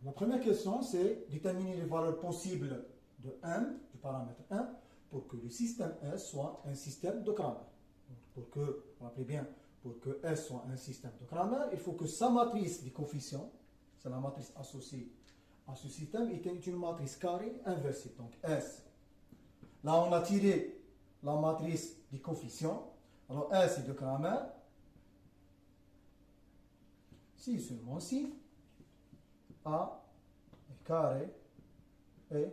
La première question, c'est déterminer les valeurs possibles de m, du paramètre 1, pour que le système S soit un système de Cramer. Pour que, rappelez bien, pour que S soit un système de Cramer, il faut que sa matrice des coefficients, c'est la matrice associée à ce système, est une matrice carrée inversible. Donc S. Là, on a tiré la matrice des coefficients. Alors S est de Cramer. Si seulement si A est carré et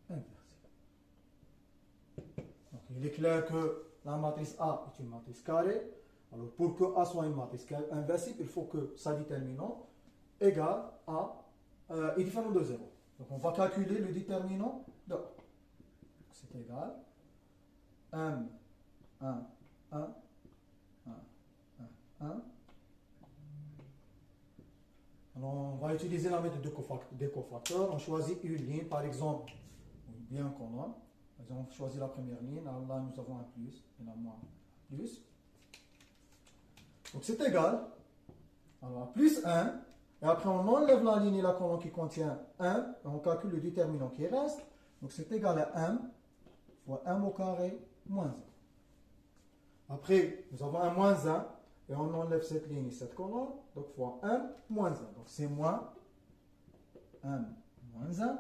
inversible. Donc, il est clair que la matrice A est une matrice carrée. Alors, pour que A soit une matrice inversible, il faut que sa déterminant égale A est différent de 0. Donc, on va calculer le déterminant de A. C'est égal M, 1, 1, 1, 1, 1. Alors, on va utiliser la méthode des cofacteurs. On choisit une ligne, par exemple, bien colonne. Par exemple, on choisit la première ligne. Là, nous avons un plus et là, moins plus. Donc, c'est égal. Alors, plus 1. Et après, on enlève la ligne et la colonne qui contient 1. Et on calcule le déterminant qui reste. Donc, c'est égal à m fois m au carré moins 1. Après, nous avons un moins 1. Et on enlève cette ligne et cette colonne. Donc, fois m moins 1. Donc, c'est moins m moins 1.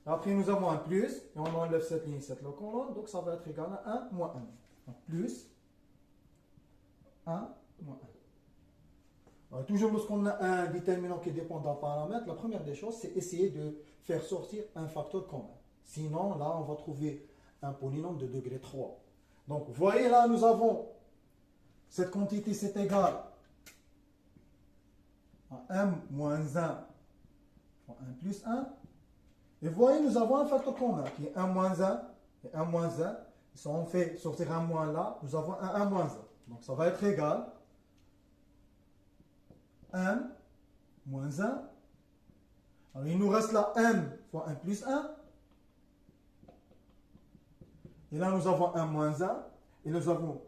Après, nous avons un plus. Et on enlève cette ligne et cette colonne. Donc, ça va être égal à 1 moins 1. Donc, plus 1 moins 1. Alors, toujours lorsqu'on a un déterminant qui dépend d'un paramètre, la première des choses, c'est essayer de faire sortir un facteur commun. Sinon, là, on va trouver un polynôme de degré 3. Donc, vous voyez là, nous avons cette quantité, c'est égal à m moins 1 fois 1 plus 1. Et vous voyez, nous avons un facteur commun qui est 1 moins 1 et 1 moins 1. Si on fait sortir un moins là, nous avons un 1 moins 1. Donc, ça va être égal à m moins 1. Alors, il nous reste là m fois 1 plus 1. Et là, nous avons 1 moins 1. Et nous avons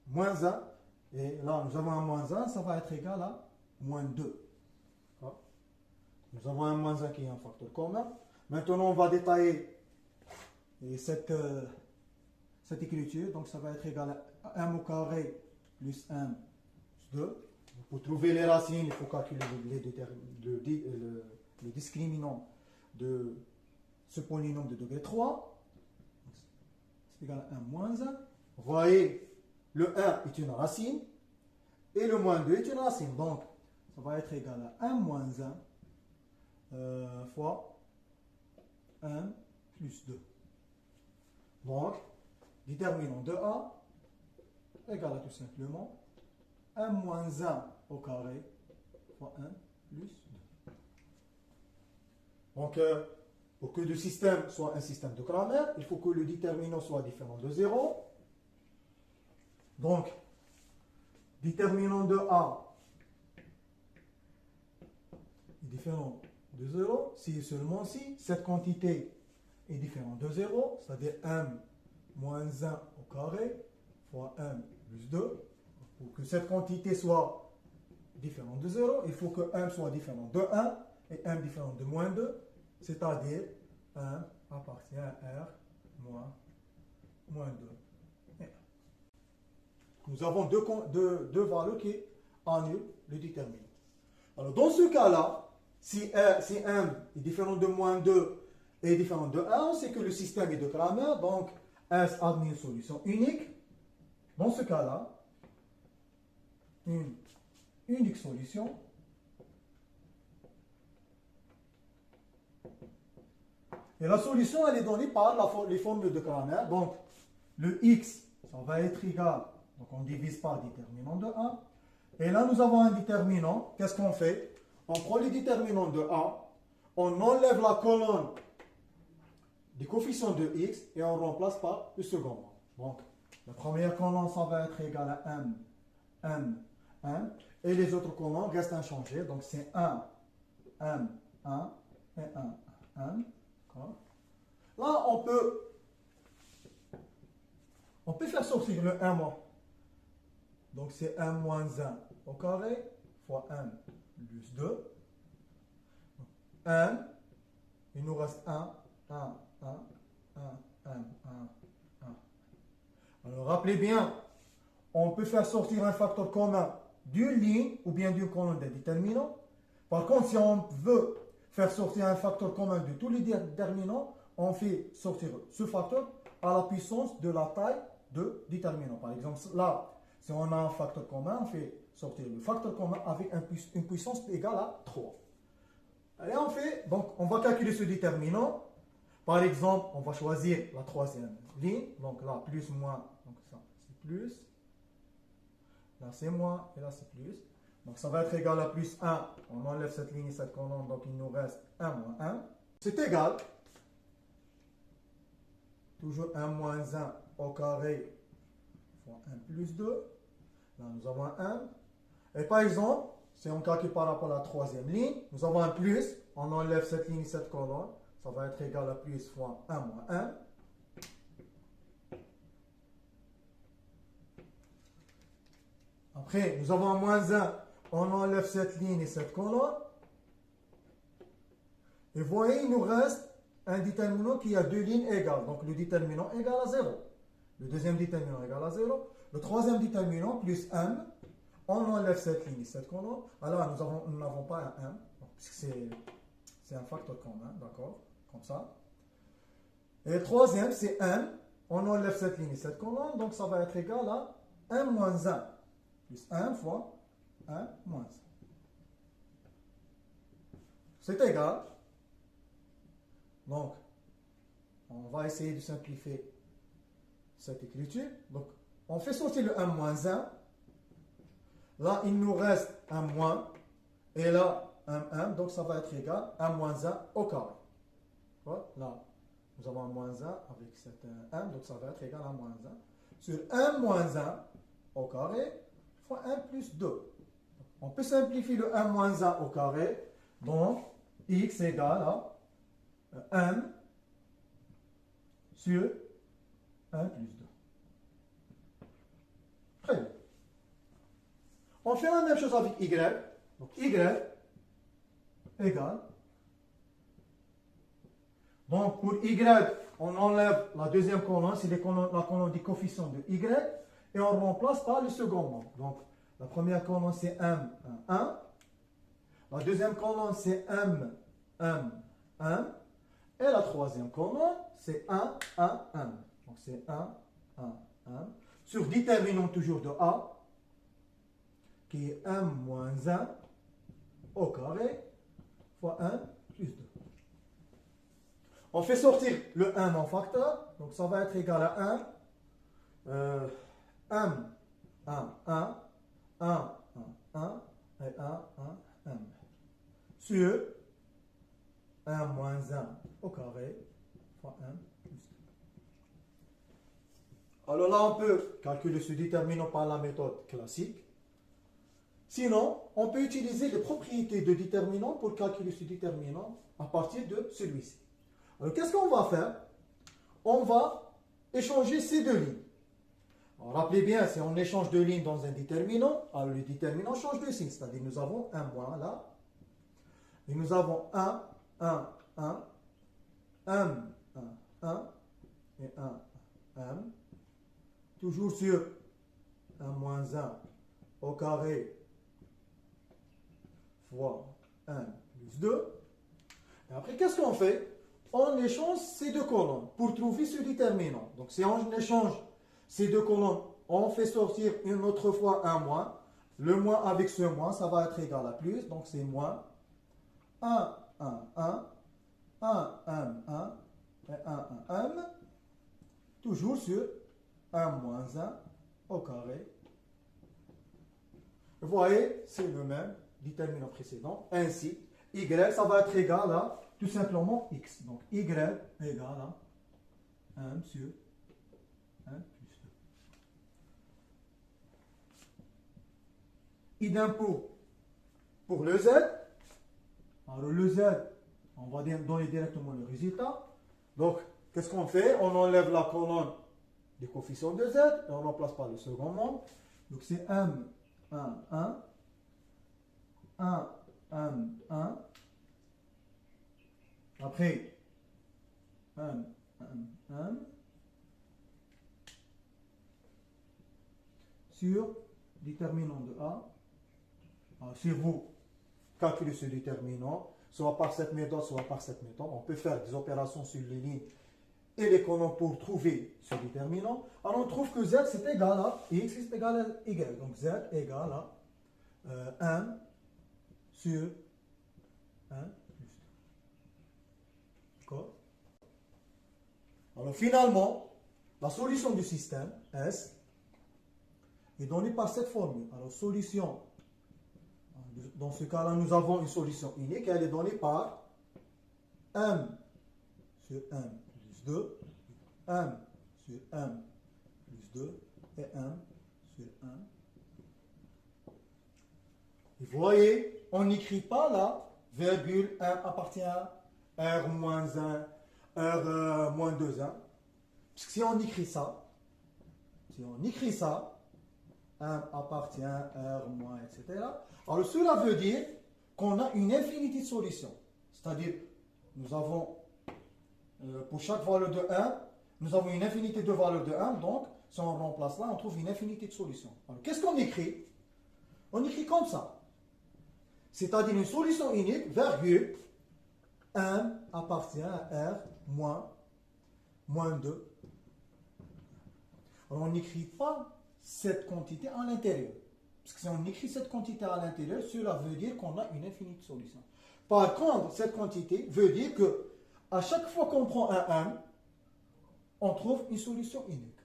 moins 1. Et là, nous avons un moins 1. Ça va être égal à moins 2. Nous avons un moins 1 qui est un facteur commun. Maintenant, on va détailler cette écriture. Donc, ça va être égal à m au carré plus m plus 2. Pour trouver les racines, il faut calculer le discriminant de ce polynôme de degré 3. C'est égal à 1 moins 1. Vous voyez, le 1 est une racine et le moins 2 est une racine. Donc, ça va être égal à 1 moins 1 fois 1 plus 2. Donc, déterminant de A égale à tout simplement 1 moins 1 au carré fois 1 plus 2. Donc, pour que le système soit un système de Cramer, il faut que le déterminant soit différent de 0. Donc, déterminant de A est différent de 0 si et seulement si cette quantité est différente de 0, c'est-à-dire m moins 1 au carré fois m plus 2. Pour que cette quantité soit différente de 0, il faut que m soit différent de 1 et m différent de moins 2, c'est-à-dire 1 appartient à R moins 2. Nous avons deux valeurs qui annulent le déterminant. Alors, dans ce cas-là, si m est différent de moins 2 et différent de 1, on sait que le système est de Cramer, donc S admet une solution unique. Dans ce cas-là, une unique solution et la solution elle est donnée par les formules de Cramer. Donc le x ça va être égal, donc on divise par déterminant de A et là nous avons un déterminant. Qu'est-ce qu'on fait? On prend le déterminant de A, on enlève la colonne des coefficients de x et on remplace par le second. Donc la première colonne ça va être égal à m 1, et les autres colonnes restent inchangées. Donc, c'est 1, m, 1 et 1, 1. Là, on peut faire sortir le 1 moins. Donc, c'est 1 moins 1 au carré fois m plus 2. m, il nous reste 1, 1, 1, 1, 1, 1, 1. Alors, rappelez bien, on peut faire sortir un facteur commun d'une ligne ou bien d'une colonne des déterminants. Par contre, si on veut faire sortir un facteur commun de tous les déterminants, on fait sortir ce facteur à la puissance de la taille de déterminant. Par exemple, là, si on a un facteur commun, on fait sortir le facteur commun avec une puissance égale à 3. Et on fait, donc on va calculer ce déterminant. Par exemple, on va choisir la troisième ligne. Donc là, plus, moins. Donc ça, c'est plus. Là, c'est moins. Et là, c'est plus. Donc ça va être égal à plus 1. On enlève cette ligne et cette colonne. Donc il nous reste 1 moins 1. C'est égal. Toujours 1 moins 1 au carré fois 1 plus 2. Là, nous avons un 1. Et par exemple, si on calcule par rapport à la troisième ligne, nous avons un plus. On enlève cette ligne et cette colonne. Ça va être égal à plus fois 1 moins 1. Après, nous avons un moins 1. On enlève cette ligne et cette colonne. Et voyez, il nous reste un déterminant qui a deux lignes égales. Donc, le déterminant égale à 0. Le deuxième déterminant égale à 0. Le troisième déterminant plus m. On enlève cette ligne et cette colonne. Alors, nous n'avons pas un m. Puisque c'est un facteur commun, d'accord? Comme ça. Et le troisième, c'est m. On enlève cette ligne et cette colonne. Donc, ça va être égal à 1 moins 1. Plus 1 fois 1 moins 1. C'est égal. Donc, on va essayer de simplifier cette écriture. Donc, on fait sortir le 1 moins 1. Là, il nous reste un moins. Et là, un 1. Donc, ça va être égal à 1 moins 1 au carré. Voilà. Là, nous avons un moins 1 avec cet 1. Donc, ça va être égal à moins 1. Sur 1 moins 1 au carré fois 1 plus 2. On peut simplifier le 1 moins 1 au carré. Donc, x égale à m sur 1 plus 2. Très bien. On fait la même chose avec y. Donc, y égale. Donc, pour y, on enlève la deuxième colonne, c'est la colonne du coefficient de y, et on remplace par le second nombre. Donc, la première colonne, c'est m, 1. La deuxième colonne, c'est m, 1. Et la troisième colonne, c'est 1, 1, 1. Donc, c'est 1, 1, 1. Sur déterminant toujours de a, qui est 1 moins 1 au carré fois 1 plus 2. On fait sortir le 1 en facteur, donc ça va être égal à 1, m, 1, 1, 1, 1, 1, et 1, 1, m. Sur 1 moins 1 au carré fois 1 plus 2. Alors là, on peut calculer ce déterminant par la méthode classique. Sinon, on peut utiliser les propriétés de déterminant pour calculer ce déterminant à partir de celui-ci. Alors, qu'est-ce qu'on va faire? On va échanger ces deux lignes. Alors, rappelez bien, si on échange deux lignes dans un déterminant, alors le déterminant change de signe. C'est-à-dire, nous avons un moins là. Et nous avons 1, 1, 1, m, 1, 1, et 1, m. Toujours sur 1 moins 1 au carré fois 1 plus 2. Et après, qu'est-ce qu'on fait? On échange ces deux colonnes pour trouver ce déterminant. Donc, si on échange ces deux colonnes, on fait sortir une autre fois un moins. Le moins avec ce moins, ça va être égal à plus. Donc, c'est moins 1, 1, 1, 1, m, 1, et 1, 1, m. Toujours sur 1 moins 1 au carré. Vous voyez, c'est le même déterminant précédent. Ainsi, y, ça va être égal à tout simplement x. Donc, y égale à 1 sur 1 plus 2. Idem pour le z. Alors, le z, on va donner directement le résultat. Donc, qu'est-ce qu'on fait? On enlève la colonne des coefficients de z et on remplace par le second nombre. Donc, c'est m, 1, 1, 1, m, 1, Après, M, sur déterminant de A. Alors, si vous calculez ce déterminant, soit par cette méthode, soit par cette méthode, on peut faire des opérations sur les lignes et les colonnes pour trouver ce déterminant. Alors on trouve que Z c'est égal à X est égal à Y. Donc Z égale à M sur 1 plus 2. D'accord? Alors finalement, la solution du système S est donnée par cette formule. Alors solution, dans ce cas-là, nous avons une solution unique. Elle est donnée par M sur M plus 2, M sur M plus 2 et M sur 1. Et vous voyez, on n'écrit pas là, virgule, M appartient à R moins 1, R moins 2, 1. Parce que si on écrit ça, M appartient à R moins, etc. Alors cela veut dire qu'on a une infinité de solutions. C'est-à-dire, nous avons, pour chaque valeur de 1, nous avons une infinité de valeurs de 1. Donc, si on remplace là, on trouve une infinité de solutions. Alors, qu'est-ce qu'on écrit? On écrit comme ça. C'est-à-dire une solution unique, virgule, M appartient à R moins 2. Alors, on n'écrit pas cette quantité à l'intérieur. Parce que si on écrit cette quantité à l'intérieur, cela veut dire qu'on a une infinité de solutions. Par contre, cette quantité veut dire que à chaque fois qu'on prend un M, on trouve une solution unique.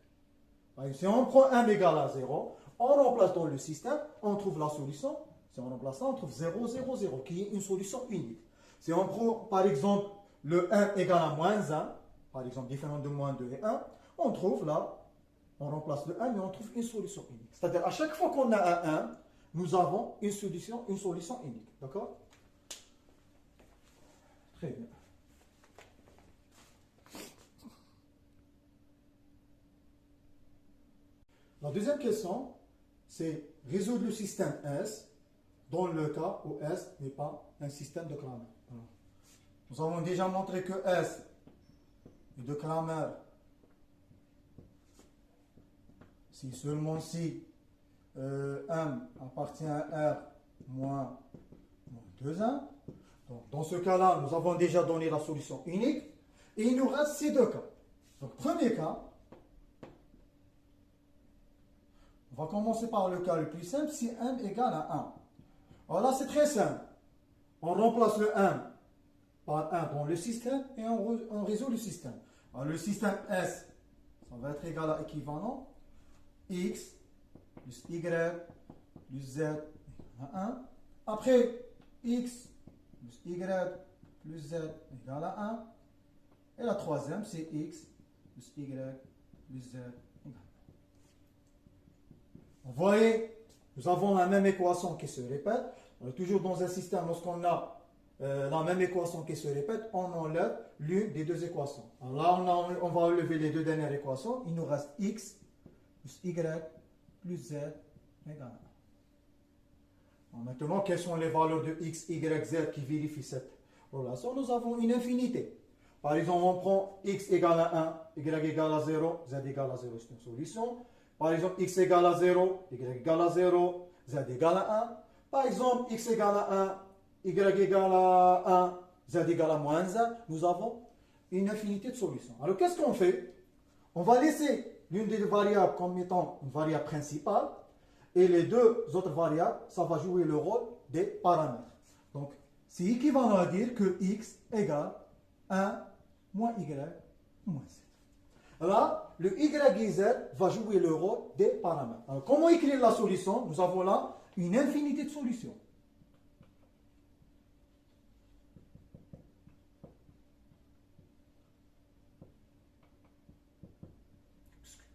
Si on prend M égale à 0, on remplace dans le système, on trouve la solution. Si on remplace ça, on trouve 0, 0, 0, qui est une solution unique. Si on prend, par exemple, le 1 égale à moins 1, par exemple, différent de moins 2 et 1, on trouve là, on remplace le 1, mais on trouve une solution unique. C'est-à-dire, à chaque fois qu'on a un 1, nous avons une solution unique. D'accord? Très bien. La deuxième question, c'est résoudre le système S dans le cas où S n'est pas un système de Cramer. Nous avons déjà montré que S est de Cramer si seulement si M appartient à R moins 2, 1. Donc, dans ce cas-là, nous avons déjà donné la solution unique. Et il nous reste ces deux cas. Donc, premier cas, on va commencer par le cas le plus simple, si M égale à 1. Alors là, c'est très simple. On remplace le 1 par 1 dans le système et on résout le système. Alors, le système S, ça va être égal à équivalent X plus Y plus Z égale à 1. Après, X plus Y plus Z égale à 1. Et la troisième, c'est X plus Y plus Z égale à 1. Vous voyez, nous avons la même équation qui se répète. On est toujours dans un système, lorsqu'on a la même équation qui se répète, on enlève l'une des deux équations. Alors là, on va enlever les deux dernières équations. Il nous reste X plus Y plus Z égale à 1. Maintenant, quelles sont les valeurs de X, Y, Z qui vérifient cette relation? Nous avons une infinité. Par exemple, on prend X égale à 1, Y égale à 0, Z égale à 0, c'est une solution. Par exemple, X égale à 0, Y égale à 0, Z égale à 1. Par exemple, X égale à 1, Y égale à 1, Z égale à moins 1. Nous avons une infinité de solutions. Alors, qu'est-ce qu'on fait? On va laisser l'une des variables comme étant une variable principale et les deux autres variables, ça va jouer le rôle des paramètres. Donc, c'est équivalent à dire que X égale 1 moins Y moins Z. Là, le Y et Z va jouer le rôle des paramètres. Alors, comment écrire la solution? Nous avons là une infinité de solutions.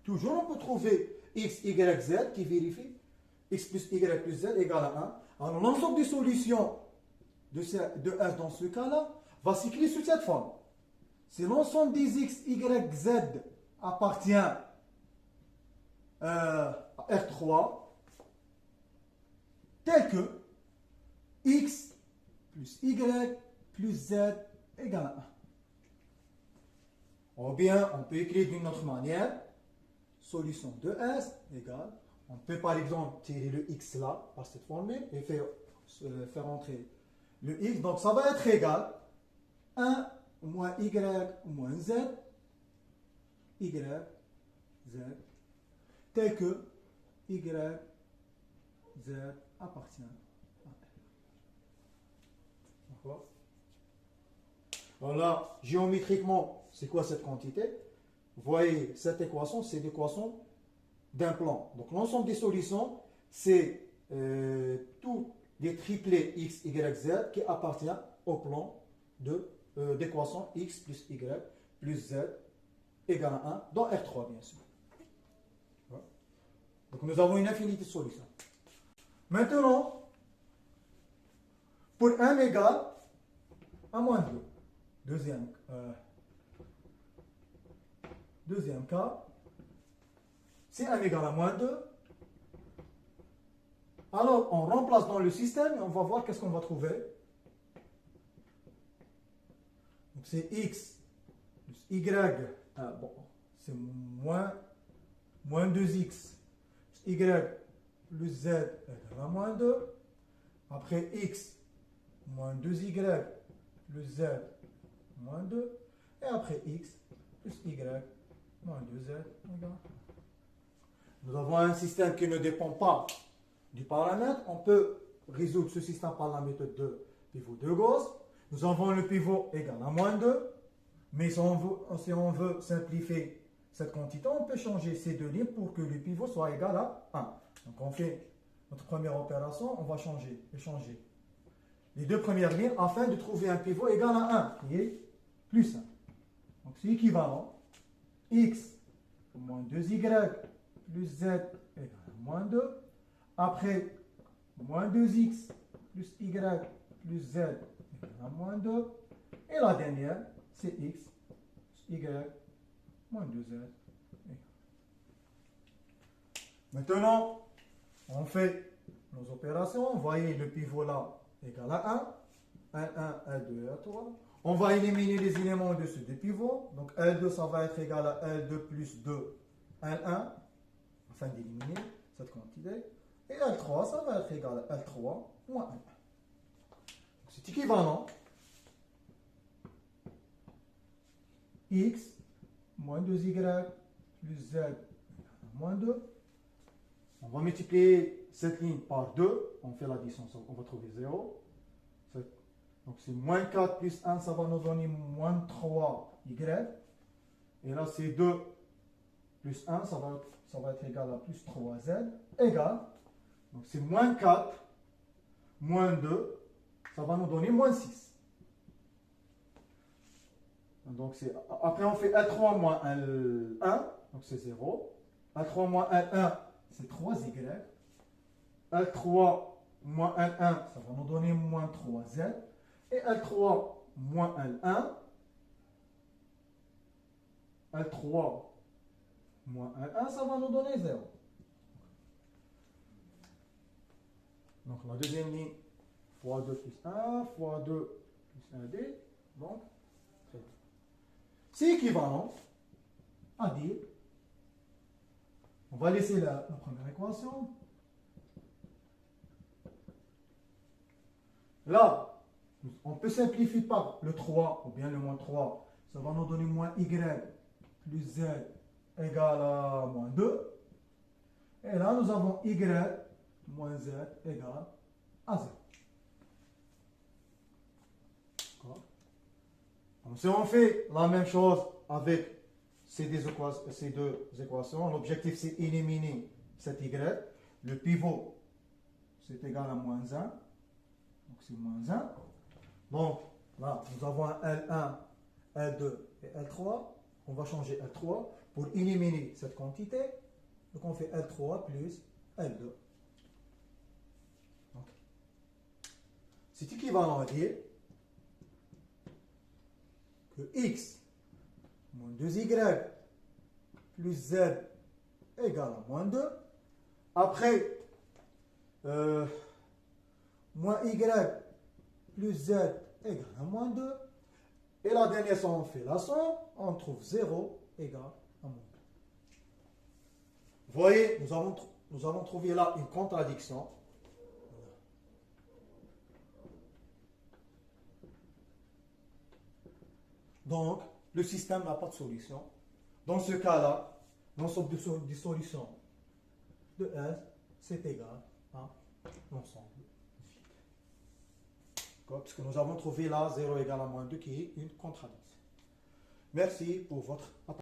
Toujours, on peut trouver X, Y, Z qui vérifie X plus Y plus Z égale à 1. Alors, l'ensemble des solutions de S dans ce cas-là va s'écrire sous cette forme. Si l'ensemble des X, Y, Z appartient à R3, tel que X plus Y plus Z égale à 1. Ou bien, on peut écrire d'une autre manière. Solution de S égale. On peut par exemple tirer le X là, par cette formule, et faire entrer le X. Donc ça va être égal 1 moins Y moins Z, Y, Z, tel que Y, Z appartient à L. D'accord? Voilà, géométriquement, c'est quoi cette quantité? Vous voyez, cette équation, c'est l'équation d'un plan. Donc l'ensemble des solutions, c'est tous les triplés x, y, z qui appartiennent au plan d'équation x plus y plus z égale à 1 dans R3, bien sûr. Donc nous avons une infinité de solutions. Maintenant, pour m égale à moins 2, deuxième cas, si m égale à moins 2, alors on remplace dans le système et on va voir qu'est-ce qu'on va trouver. Donc c'est x plus y, bon, c'est moins 2x, y plus z égale à moins 2. Après x moins 2y plus z moins 2. Et après x plus y moins 2z égale. Nous avons un système qui ne dépend pas du paramètre. On peut résoudre ce système par la méthode de pivot de Gauss. Nous avons le pivot égal à moins 2. Mais si on veut simplifier cette quantité, on peut changer ces deux lignes pour que le pivot soit égal à 1. Donc on fait notre première opération, on va échanger les deux premières lignes afin de trouver un pivot égal à 1, qui est plus 1. Donc c'est équivalent. X moins 2y plus z égale à moins 2. Après, moins 2x plus y plus z égale à moins 2. Et la dernière, c'est x plus y moins 2z. Maintenant, on fait nos opérations. Vous voyez le pivot là égal à 1. L1, L2 et L3. On va éliminer les éléments de ce deux pivots. Donc L2, ça va être égal à L2 plus 2, L1, afin d'éliminer cette quantité. Et L3, ça va être égal à L3 moins L1. C'est équivalent. X moins 2y plus z moins 2. On va multiplier cette ligne par 2. On fait l'addition, on va trouver 0. Donc c'est moins 4 plus 1, ça va nous donner moins 3y. Et là c'est 2 plus 1, ça va être égal à plus 3z. Égal. Donc c'est moins 4 moins 2, ça va nous donner moins 6. Donc après on fait L3 moins L1, donc c'est 0. L3 moins L1, c'est 3y. L3 moins L1, ça va nous donner moins 3z. Et L3 moins L1, L3 moins L1, ça va nous donner 0. Donc la deuxième ligne, fois 2 plus 1, fois 2 plus 1d, donc c'est équivalent à dire, on va laisser la première équation. Là, on peut simplifier par le 3 ou bien le moins 3. Ça va nous donner moins y plus z égale à moins 2. Et là, nous avons y moins z égale à 0. Donc, si on fait la même chose avec ces deux équations, l'objectif c'est éliminer cet y. Le pivot, c'est égal à moins 1. Donc c'est moins 1. Donc là, nous avons un L1, L2 et L3. On va changer L3 pour éliminer cette quantité. Donc on fait L3 plus L2. C'est équivalent à dire que x moins 2y plus z égale à moins 2. Après, moins y plus z égale à moins 2. Et la dernière somme, on fait la somme, on trouve 0 égale à moins 2. Vous voyez, nous avons trouvé là une contradiction. Donc, le système n'a pas de solution. Dans ce cas-là, l'ensemble des solutions de S, c'est égal à l'ensemble vide. Parce que nous avons trouvé là 0 égale à moins 2 qui est une contradiction. Merci pour votre attention.